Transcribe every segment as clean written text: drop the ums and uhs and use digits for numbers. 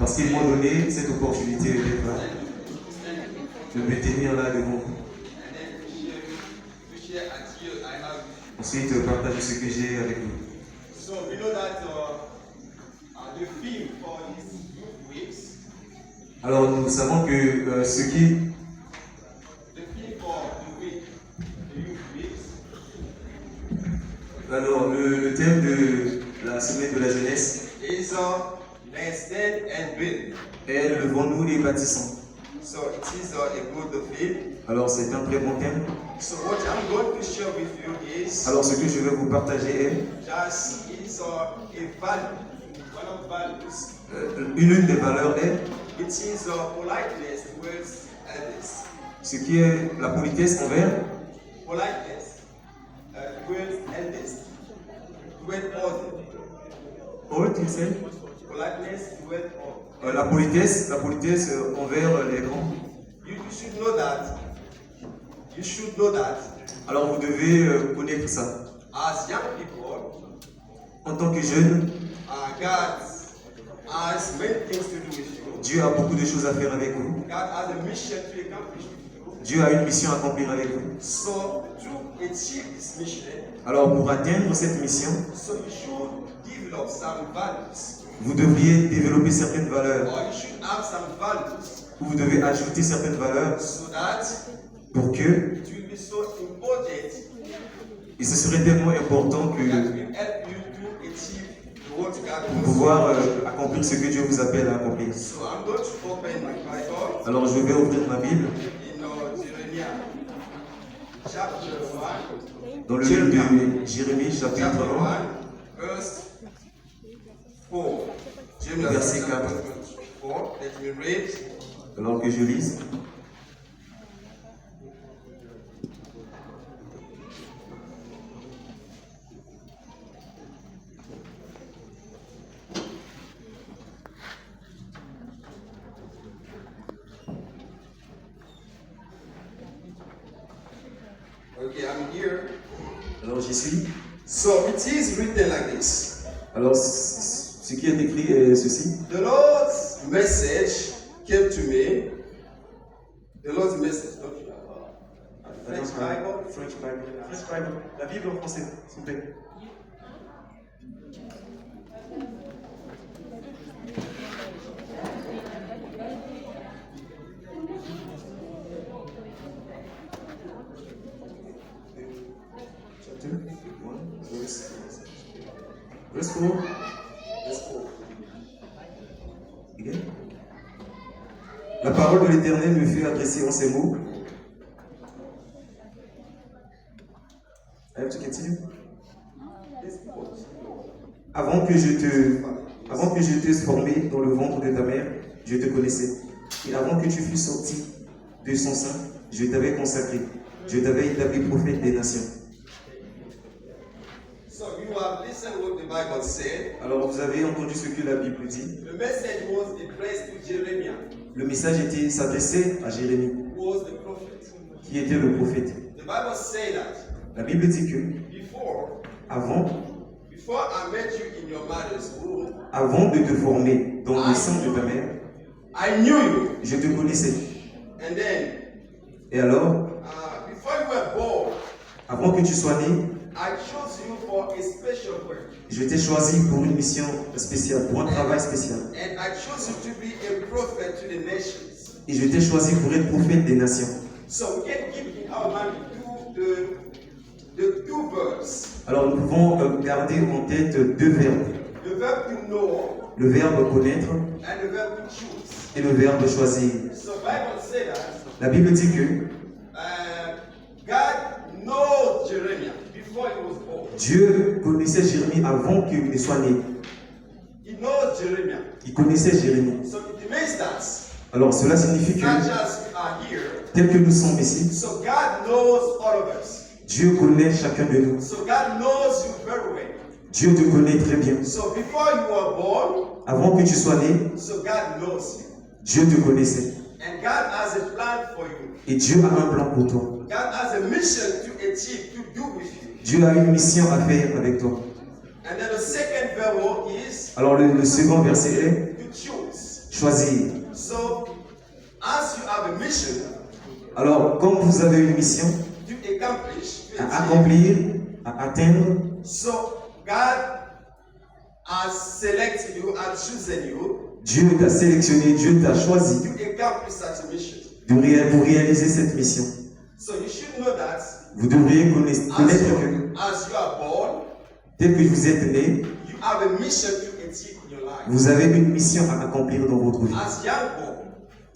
Parce qu'ils m'ont donné cette opportunité d'être là, de me tenir là devant vous. Ensuite, partager ce que j'ai avec vous. So we know that the theme for these youth weeks. Alors nous savons que ce qui The theme for the youth weeks. Alors le thème de la semaine de la jeunesse Is let's stand and build. est levons-nous et bâtissons. So it is a good theme. Alors c'est un très bon thème. So what I'm going to share with you is Alors ce que je vais vous partager est just is a value, one of values. une des valeurs est It is politeness towards others. ce qui est la politesse envers Politeness towards others. Towards others. all, tu sais, Politeness towards others. la politesse envers les grands. You should know that. You should know that. Alors vous devez connaître ça. As young people, En tant que jeune, God has many things to do with you. Dieu a beaucoup de choses à faire avec vous. God has a mission to accomplish with you. Dieu a une mission à accomplir avec vous. So to achieve this mission, Alors pour atteindre cette mission, so you should develop some values. vous devriez développer certaines valeurs. Or you should have some values Ou vous devez ajouter certaines valeurs so that pour que, it will be so important et ce serait tellement important that que will help you to achieve what God pour wants. pouvoir accomplir ce que Dieu vous appelle à accomplir. So I'm going to open my Bible Alors je vais ouvrir ma Bible in Jeremiah chapter 1. dans le livre de Jérémie chapitre Chapter 1. 1, verse 4. Jeremiah Verset chapter 4. 1, verse 4. Let me read. Alors que je lise. Okay, I'm here. Alors j'y suis. So it is written like this. Alors ce qui est écrit est ceci. The Lord's message came to me. The Lord's message, don't you have a French Bible? French Bible. French Bible. La Bible en français, s'il vous plaît. Chapter 1, verse 4. Again. La parole de l'Éternel me fut adressée en ces mots. I have to continue. Avant que je t'eusse formé dans le ventre de ta mère, je te connaissais. Et avant que tu fusses sorti de son sein, je t'avais consacré. Je t'avais établi prophète des nations. So you have listened what the Bible said. Alors vous avez entendu ce que la Bible dit. The message was addressed to Jeremiah, Le message s'adressait à Jérémie, who was the prophet. qui était le prophète. The Bible said that La Bible dit que before I met you in your mother's womb, avant de te former dans le sein de ta mère, I knew you. je te connaissais. And then, Et alors, before you were born, avant que tu sois né, I chose you for a special work. je t'ai choisi pour une mission spéciale, pour un travail spécial. And I chose you to be a prophet to the nations. Et je t'ai choisi pour être prophète des nations. So we can keep in our mind the two verbs. Alors nous pouvons garder en tête deux verbes. The verb to know Le verbe connaître and the verb to choose. et le verbe choisir. So Bible said that La Bible dit que God knows Jeremiah before he was born. Dieu connaissait Jérémie avant qu'il ne soit né. He knows Jeremiah. Il connaissait Jérémie. So it means that Alors cela signifie que, such as we are here, tel que nous sommes ici, so God knows all of us. Dieu connaît chacun de nous. So God knows you very well. Dieu te connaît très bien. So before you were born, Avant que tu sois né, so God knows you. Dieu te connaissait. And God has a plan for you. Et Dieu a un plan pour toi. God has a mission to achieve, to do with you. Dieu a une mission à faire avec toi. And then the second verb is Alors le second verset est to choose. choisir. So, as you have a mission Alors, comme vous avez une mission to accomplish, to à achieve, accomplir, à atteindre, so God has selected you, has chosen you Dieu t'a sélectionné, Dieu t'a choisi to accomplish such a mission. pour réaliser cette mission. So you should know that Vous devriez connaître que as you are born, tel que vous êtes né, you have a mission to achieve in your life. vous avez une mission à accomplir dans votre vie. As young boy,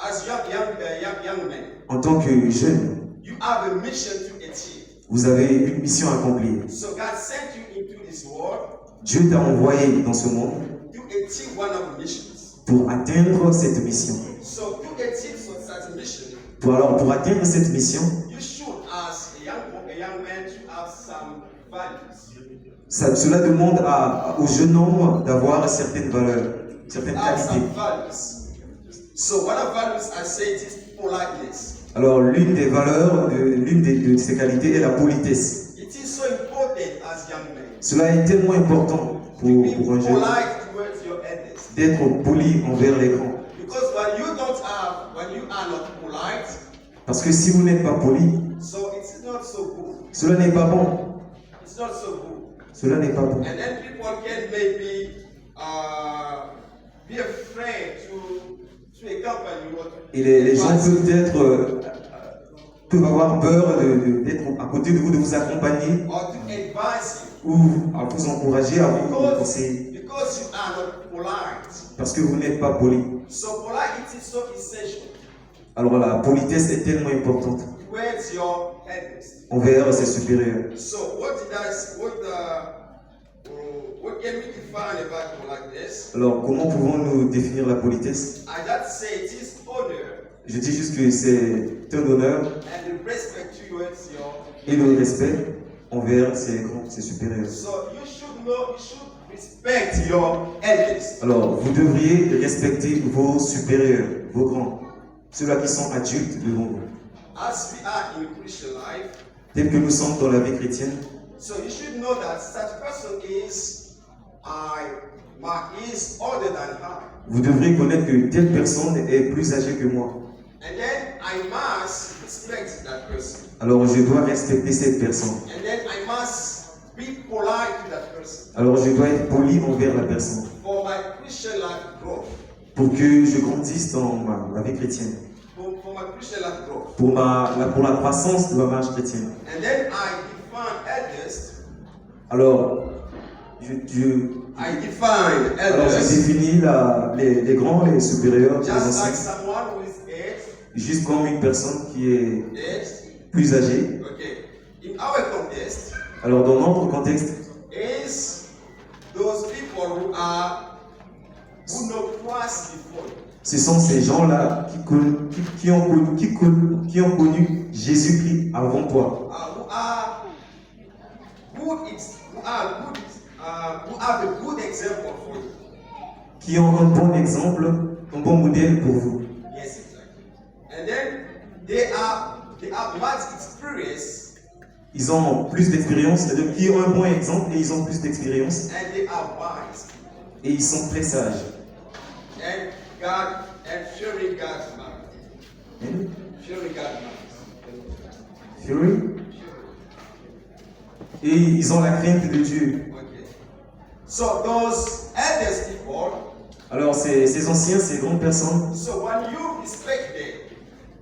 as young man, En tant que jeune, you have a mission to achieve. vous avez une mission à accomplir. So God sent you into this world Dieu t'a envoyé dans ce monde to achieve one of the missions. pour atteindre cette mission. So to achieve such a mission, Pour atteindre cette mission, you should, as a young man, should have some values. cela demande au jeune homme d'avoir certaines valeurs, certaines Have some qualités. values. So one of values I say it is politeness. Alors l'une des valeurs, l'une de ces qualités est la politesse. It is so important as young men. Cela est tellement important To be pour un jeune polite towards your elders. d'être poli envers les grands. Because when you are not polite, Parce que si vous n'êtes pas poli, so it's not so good. cela n'est pas bon. It's not so good. Cela n'est pas bon. And then people can maybe be afraid to accompany you. Et les gens peuvent avoir peur d'être à côté de vous, de vous accompagner Or to advise ou à vous encourager, à vous you. conseiller. Because you are not polite. Parce que vous n'êtes pas poli. So polite is so essential Alors la politesse est tellement importante towards your elders. envers ses supérieurs. So what can we define about politeness? Alors comment pouvons-nous définir la politesse? I just say it is honor Je dis juste que c'est un honneur and the respect towards your. et le respect envers ses grands, ses supérieurs. So you should respect your elders. Alors vous devriez respecter vos supérieurs, vos grands, ceux-là qui sont adultes devant vous. As we are in Christian life, Tel que nous sommes dans la vie chrétienne, so you should know that such person is older than I. vous devrez connaître que telle personne est plus âgée que moi. And then I must respect that person. Alors je dois respecter cette personne. And then I must be polite to that person. Alors je dois être poli envers la personne For my Christian life growth. pour que je grandisse dans ma vie chrétienne, For my Christian life growth. pour la croissance de ma marche chrétienne. And then I define elders. Alors je définis les grands, les supérieurs, les Just like anciens, someone who is aged. juste comme une personne qui est plus âgée. Okay. In our context, Alors dans notre contexte, is those people who know Christ before. ce sont ces gens-là qui ont connu Jésus-Christ avant toi, Who have a good example for you. qui ont un bon exemple, un bon modèle pour vous. Yes, exactly. And then they have much experience. Ils ont plus d'expérience, c'est-à-dire qu'ils ont un bon exemple et ils ont plus d'expérience And they are wise. et ils sont très sages. And fearing God's mind. Fearing God's mind. Fury. Et ils ont la crainte de Dieu. Okay. So those elders people. Alors ces anciens, ces grandes personnes, So when you respect them,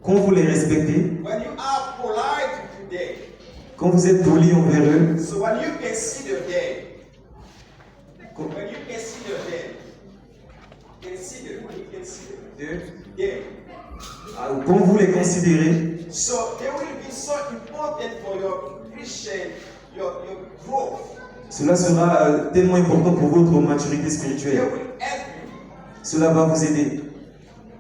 quand vous les respectez, when you are polite to them, quand vous êtes poli envers eux, so when you consider them, when you consider them, quand vous les considérez, so they will be so important for your Christian, your growth. cela sera tellement important pour votre maturité They spirituelle. will help you Cela va vous aider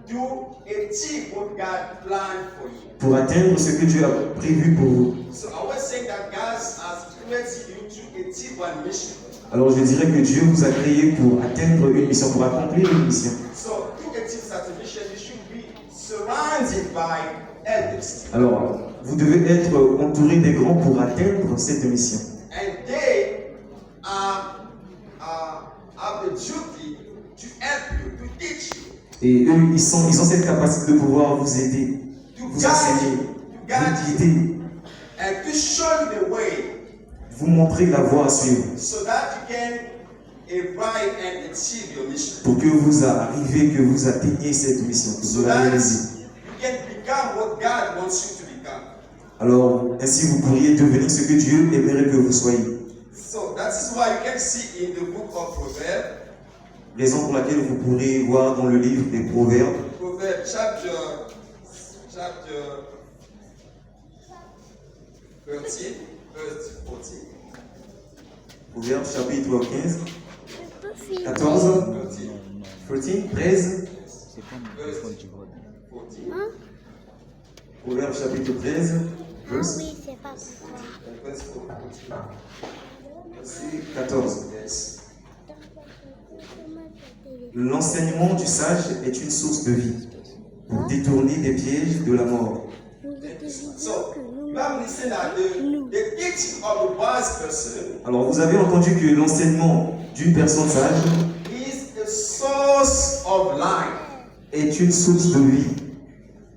to achieve what God planned for you. pour atteindre ce que Dieu a prévu pour vous. So I was saying that God has created you to achieve one mission. Alors je dirais que Dieu vous a créé pour atteindre une mission, pour accomplir une mission. So to achieve such a mission, you should be surrounded by elders. Alors vous devez être entouré des grands pour atteindre cette mission. And they have the duty to help you, to teach you. Et eux, ils ont cette capacité de pouvoir vous aider, to vous guide enseigner, you, to guide vous you, guider, and to show you the way vous montrer la voie à suivre so that you can arrive and achieve your mission. pour que vous arriviez, que vous atteigniez cette mission, que So vous la that réalisez. you can become what God wants you to become. Alors, ainsi vous pourriez devenir ce que Dieu aimerait que vous soyez. So that is why you can see in the book of Proverbs, Raison pour laquelle vous pourrez voir dans le livre des Proverbes, Proverbs chapter 13, verse 14. Proverbes chapitre 15, 14, 13, C'est pas mon téléphone, tu vois. 14. Proverbes chapitre 13, Ah oui, c'est pas pourquoi. Verse 14. verset 14. Yes. L'enseignement du sage est une source de vie pour détourner des pièges de la mort. So, you have listened at the teaching of the wise person Alors vous avez entendu que l'enseignement d'une personne sage is a source of life. est une source de vie.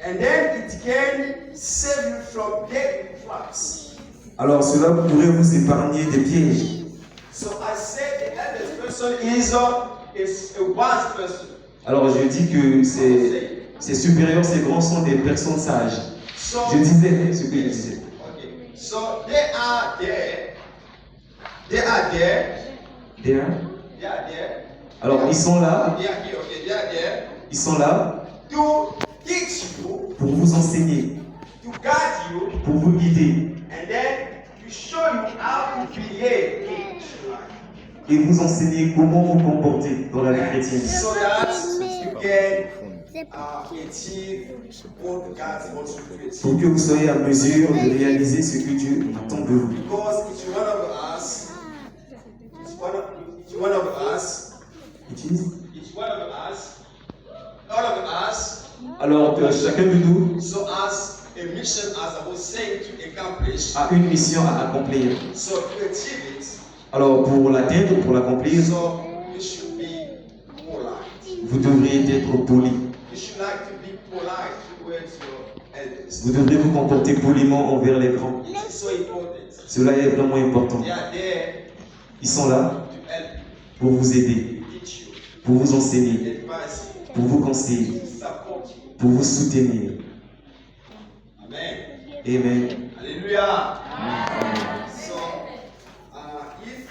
And then it can save you from deadly traps. Alors cela pourrait vous épargner des pièges. So I said the eldest person is a wise person. Alors je dis que ces supérieurs, ces grands sont des personnes sages. So, Je disais ce que je disais. okay. So they are there. They are there. There. They are there. Alors ils sont là, They are here. Okay. They are there ils sont là to teach you, pour vous enseigner, to guide you, pour vous guider and then to show you how to behave in life. et vous enseigner comment vous comporter dans la vie chrétienne. So that you can C'est pas achieve what God wants you to achieve. Pour que vous soyez à mesure de réaliser ce que Dieu attend de vous. Because each one of us, each one of us, Utilise. each one of us, all of us, Alors que chacun de nous so as a mission, as I was saying, to accomplish, a une mission à accomplir. so to achieve it, Alors pour l'atteindre, pour l'accomplir, so you should be polite. vous devriez être poli. You should like to be polite towards your elders. Vous devrez vous comporter poliment envers les grands. It's so important. Cela est vraiment important. They are there Ils sont là to help pour vous aider, you, teach you, pour vous enseigner, advise you, pour vous conseiller, support you. pour vous soutenir. Amen. Amen. Hallelujah. So, if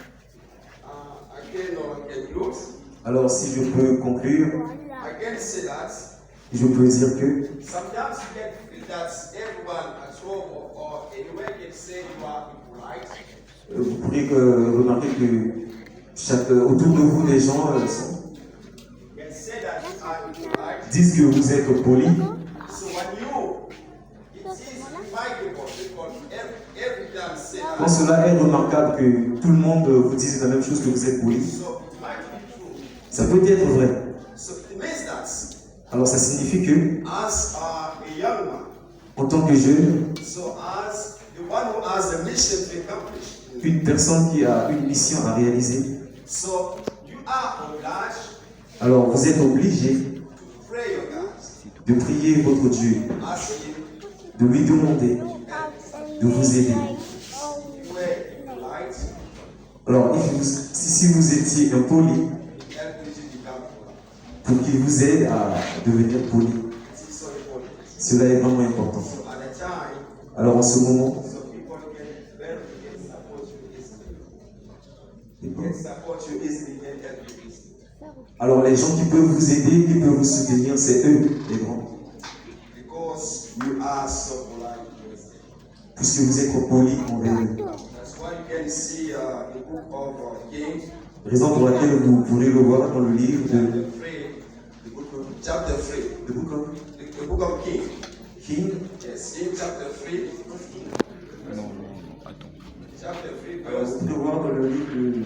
I can close, Alors si je peux conclure, I can say that je peux dire que sometimes you can feel that everyone at home or anywhere can say you are polite. vous pourrez remarquer que autour de vous, les gens Can say that you are polite. disent que vous êtes poli. So when you, it is remarkable because every time say Quand that. cela est remarquable que tout le monde vous dise la même chose, que vous êtes poli, So it might be true. ça peut être vrai. So it means that Alors ça signifie que, as a young man, en tant que jeune, so as the one who has a mission to accomplish, une personne qui a une mission à réaliser, so you are obliged alors vous êtes obligé to pray your God, de prier votre Dieu, ask Him de lui demander de vous aider. to pray polite, Alors si vous étiez impoli, help you to become polite. pour qu'il vous aide à devenir poli, It is so important. cela est vraiment important. So at the time, Alors en ce moment, so people can support you easily. Can support you easily, can help you easily. alors les gens qui peuvent vous aider, qui peuvent vous soutenir, c'est eux, les grands. Because you are so polite. Puisque vous êtes poli envers eux. That's why you can see the book of Kings, Raison pour laquelle vous pourrez le voir dans le livre de chapter 3. the book of The book of Kings. King. Yes, in chapter 3. Non, non, attends. Chapter 3, Alors, verse. vous pouvez voir dans le livre de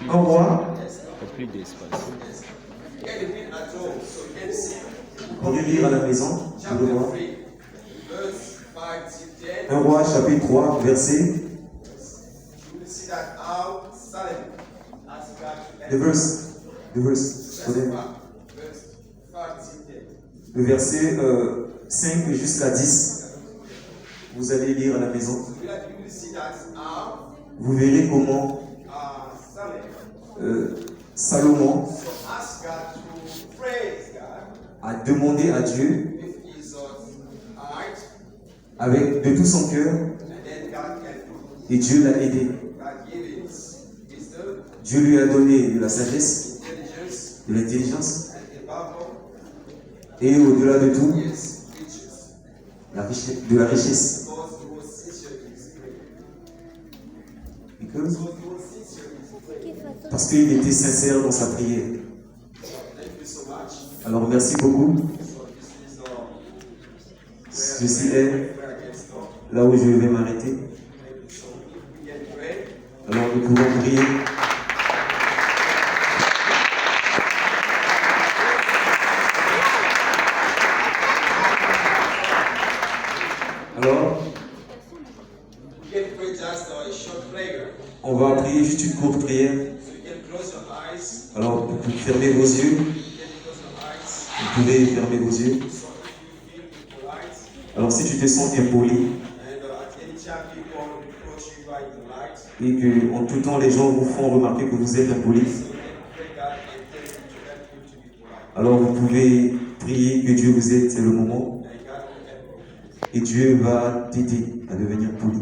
Un roi. Yes. T'as plus d'espace. Yes. You can read at home, so you can see. Vous pourrez lire à la maison. Vous pouvez Chapter voir. 3, verse 5 to 10. Un roi, chapitre 3, verset. You will see that how Solomon asked God to The help. verse. The verse. Verse 5 to 10. le verset 5 jusqu'à 10. Vous allez lire à la maison. You will see that Vous verrez comment Salomon so ask God to praise God a demandé à Dieu with his heart, avec de tout son cœur and then God helped him. et Dieu l'a aidé. God gave him wisdom, Dieu lui a donné de la sagesse, intelligence, de l'intelligence and above all, et au-delà de tout, his riches, de la richesse. because he was sincere in his prayer. Because- Because he was sincere in his prayer. Parce qu'il était sincère dans sa prière. Thank you so much. Alors merci beaucoup. So this is Ceci est where I can stop. là où je vais m'arrêter. So we can pray. Alors nous pouvons prier. Alors, We can pray just a short prayer. on va prier juste une courte prière. So you can close your eyes. Alors, vous pouvez fermer vos yeux. You can close your eyes. Vous pouvez fermer vos yeux. So if you feel polite, Alors, si tu te sens impoli and at any time people approach you by the light, et que en tout temps les gens vous font remarquer que vous êtes impoli, so you can pray God and tell him to help you to be polite. alors vous pouvez prier que Dieu vous aide, c'est le moment, And God will help you. et Dieu va t'aider à devenir poli.